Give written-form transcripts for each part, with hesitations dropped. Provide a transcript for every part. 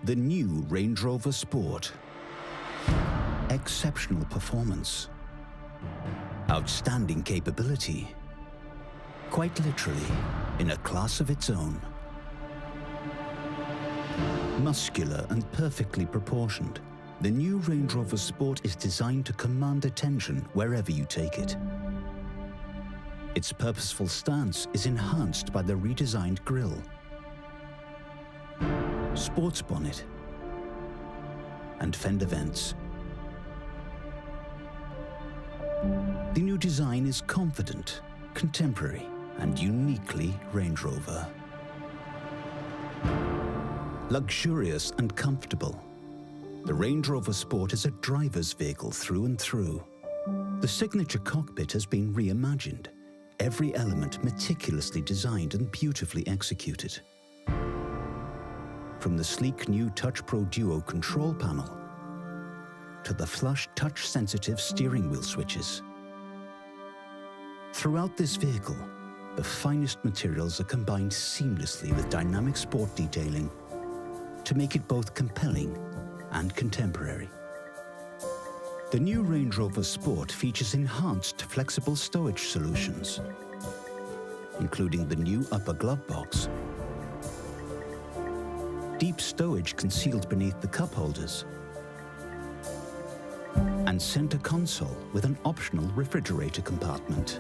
The new Range Rover Sport. Exceptional performance. Outstanding capability. Quite literally, in a class of its own. Muscular and perfectly proportioned, the new Range Rover Sport is designed to command attention wherever you take it. Its purposeful stance is enhanced by the redesigned grille, sports bonnet, and fender vents. The new design is confident, contemporary, and uniquely Range Rover. Luxurious and comfortable, the Range Rover Sport is a driver's vehicle through and through. The signature cockpit has been reimagined, every element meticulously designed and beautifully executed. From the sleek new Touch Pro Duo control panel to the flush touch-sensitive steering wheel switches. Throughout this vehicle, the finest materials are combined seamlessly with dynamic sport detailing to make it both compelling and contemporary. The new Range Rover Sport features enhanced flexible stowage solutions, including the new upper glove box, deep stowage concealed beneath the cup holders, and center console with an optional refrigerator compartment.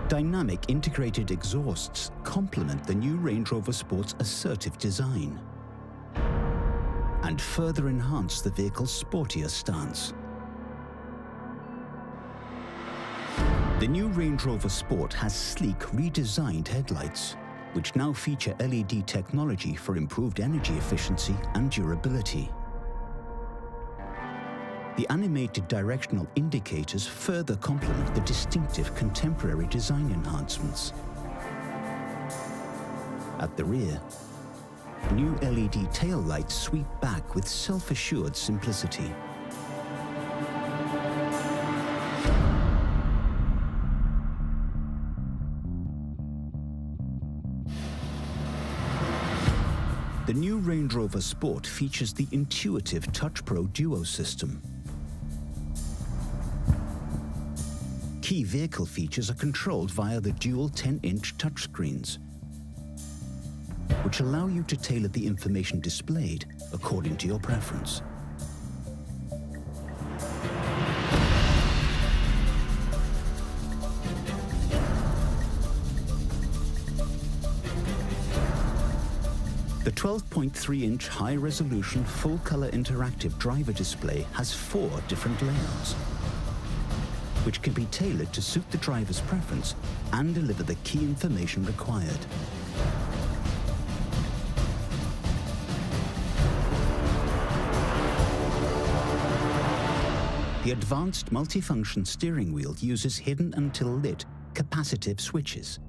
Dynamic integrated exhausts complement the new Range Rover Sport's assertive design and further enhance the vehicle's sportier stance. The new Range Rover Sport has sleek, redesigned headlights, which now feature LED technology for improved energy efficiency and durability. The animated directional indicators further complement the distinctive contemporary design enhancements. At the rear, new LED tail lights sweep back with self-assured simplicity. The new Range Rover Sport features the intuitive Touch Pro Duo system. Key vehicle features are controlled via the dual 10-inch touchscreens, which allow you to tailor the information displayed according to your preference. The 12.3-inch high-resolution, full-color interactive driver display has 4 different layouts, which can be tailored to suit the driver's preference and deliver the key information required. The advanced multifunction steering wheel uses hidden until lit capacitive switches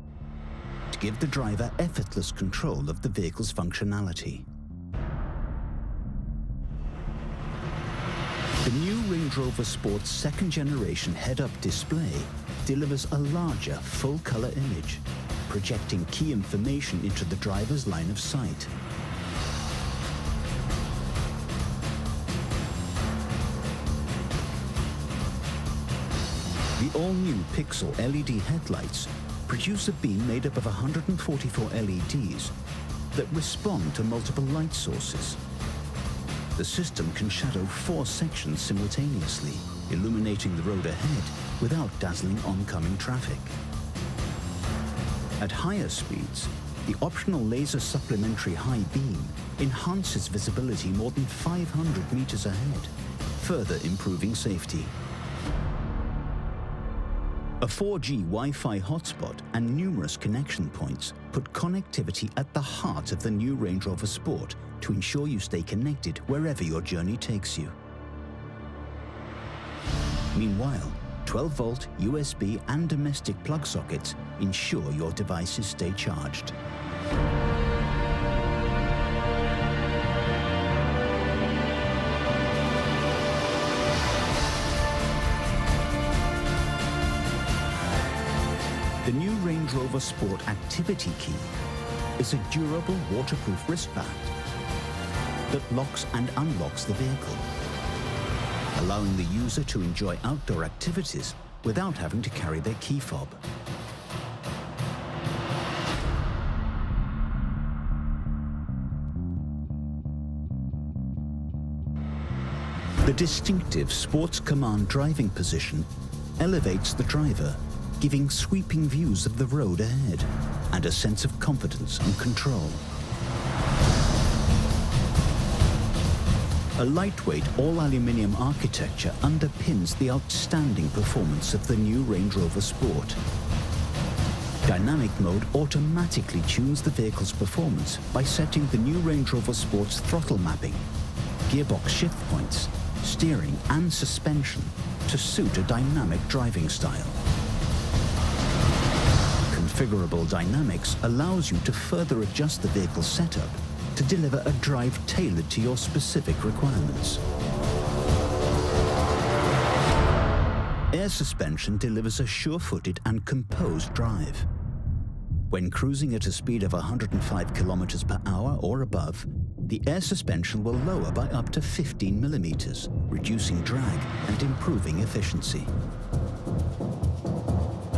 to give the driver effortless control of the vehicle's functionality. The new Range Rover Sport's second-generation head-up display delivers a larger, full-color image, projecting key information into the driver's line of sight. The all-new Pixel LED headlights produce a beam made up of 144 LEDs that respond to multiple light sources. The system can shadow 4 sections simultaneously, illuminating the road ahead without dazzling oncoming traffic. At higher speeds, the optional laser supplementary high beam enhances visibility more than 500 meters ahead, further improving safety. A 4G Wi-Fi hotspot and numerous connection points put connectivity at the heart of the new Range Rover Sport to ensure you stay connected wherever your journey takes you. Meanwhile, 12-volt USB and domestic plug sockets ensure your devices stay charged. The new Range Rover Sport Activity Key is a durable waterproof wristband that locks and unlocks the vehicle, allowing the user to enjoy outdoor activities without having to carry their key fob. The distinctive Sports Command driving position elevates the driver, giving sweeping views of the road ahead and a sense of confidence and control. A lightweight all-aluminium architecture underpins the outstanding performance of the new Range Rover Sport. Dynamic mode automatically tunes the vehicle's performance by setting the new Range Rover Sport's throttle mapping, gearbox shift points, steering and suspension to suit a dynamic driving style. Configurable dynamics allows you to further adjust the vehicle setup to deliver a drive tailored to your specific requirements. Air suspension delivers a sure-footed and composed drive. When cruising at a speed of 105 kilometers per hour or above, the air suspension will lower by up to 15 millimeters, reducing drag and improving efficiency.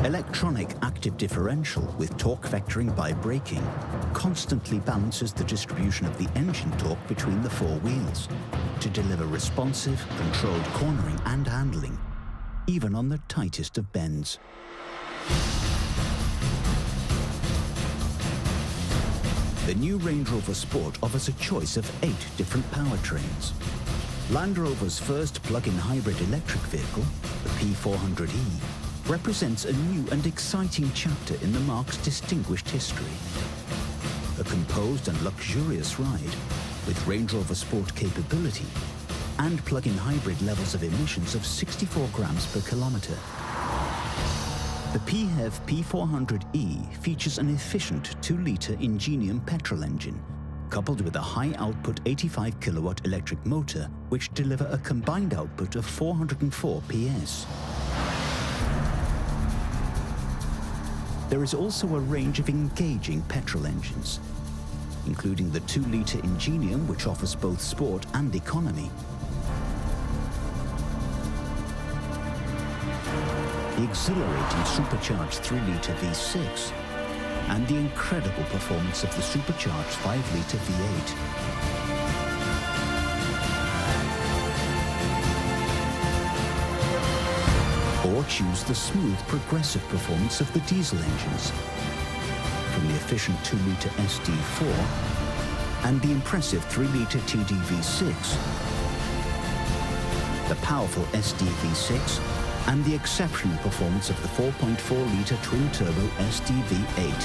Electronic active differential with torque vectoring by braking constantly balances the distribution of the engine torque between the four wheels to deliver responsive, controlled cornering and handling, even on the tightest of bends. The new Range Rover Sport offers a choice of 8 different powertrains. Land Rover's first plug-in hybrid electric vehicle, the P400e, represents a new and exciting chapter in the marque's distinguished history. A composed and luxurious ride with Range Rover Sport capability and plug-in hybrid levels of emissions of 64 grams per kilometre. The PHEV P400e features an efficient 2-litre Ingenium petrol engine, coupled with a high-output 85 kilowatt electric motor, which deliver a combined output of 404 PS. There is also a range of engaging petrol engines, including the 2-litre Ingenium, which offers both sport and economy, the exhilarating supercharged 3-litre V6, and the incredible performance of the supercharged 5-litre V8. Or choose the smooth, progressive performance of the diesel engines, from the efficient 2-litre SD4 and the impressive 3-litre TDV6, the powerful SDV6, and the exceptional performance of the 4.4-litre twin-turbo SDV8.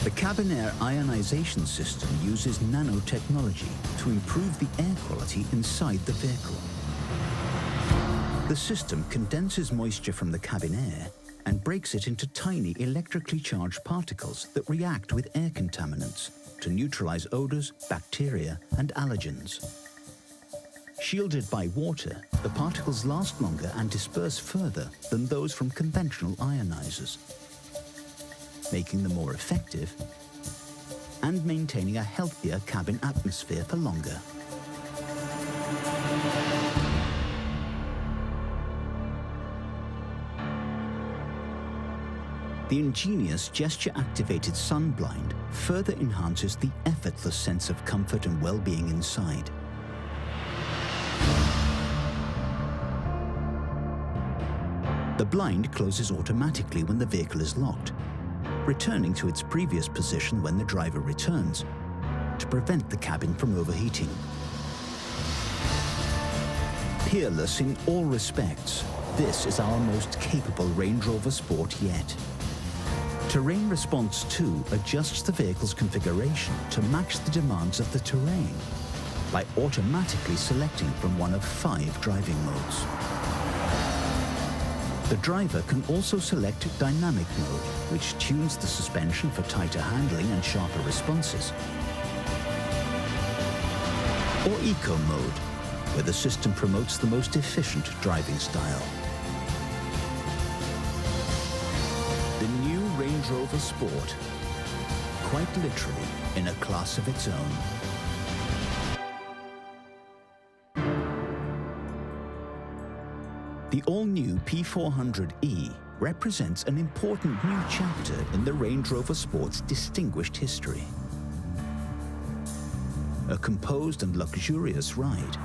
The cabin air ionization system uses nanotechnology to improve the air quality inside the vehicle. The system condenses moisture from the cabin air and breaks it into tiny electrically charged particles that react with air contaminants to neutralize odors, bacteria, and allergens. Shielded by water, the particles last longer and disperse further than those from conventional ionizers, making them more effective and maintaining a healthier cabin atmosphere for longer. The ingenious gesture-activated sun blind further enhances the effortless sense of comfort and well-being inside. The blind closes automatically when the vehicle is locked, returning to its previous position when the driver returns, to prevent the cabin from overheating. Peerless in all respects, this is our most capable Range Rover Sport yet. Terrain Response 2 adjusts the vehicle's configuration to match the demands of the terrain by automatically selecting from one of 5 driving modes. The driver can also select Dynamic Mode, which tunes the suspension for tighter handling and sharper responses, or Eco Mode, where the system promotes the most efficient driving style. The new Range Rover Sport, quite literally in a class of its own. The all-new P400e represents an important new chapter in the Range Rover Sport's distinguished history. A composed and luxurious ride,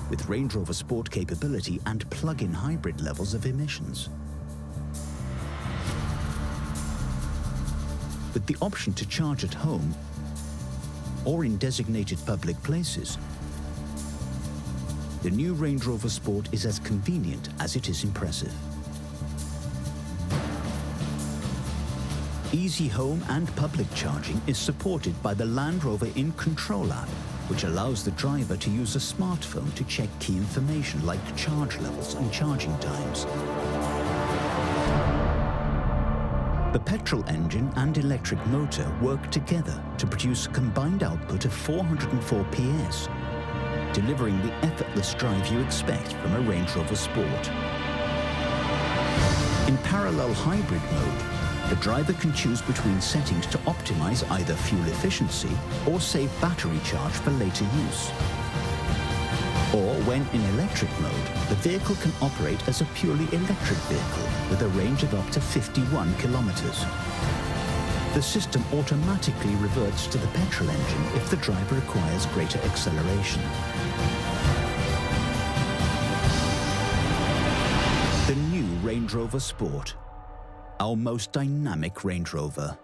with Range Rover Sport capability and plug-in hybrid levels of emissions. With the option to charge at home or in designated public places, the new Range Rover Sport is as convenient as it is impressive. Easy home and public charging is supported by the Land Rover In Control app, which allows the driver to use a smartphone to check key information like charge levels and charging times. The petrol engine and electric motor work together to produce a combined output of 404 PS, delivering the effortless drive you expect from a Range Rover Sport. In parallel hybrid mode, the driver can choose between settings to optimize either fuel efficiency or save battery charge for later use. Or when in electric mode, the vehicle can operate as a purely electric vehicle with a range of up to 51 kilometers. The system automatically reverts to the petrol engine if the driver requires greater acceleration. The new Range Rover Sport, our most dynamic Range Rover.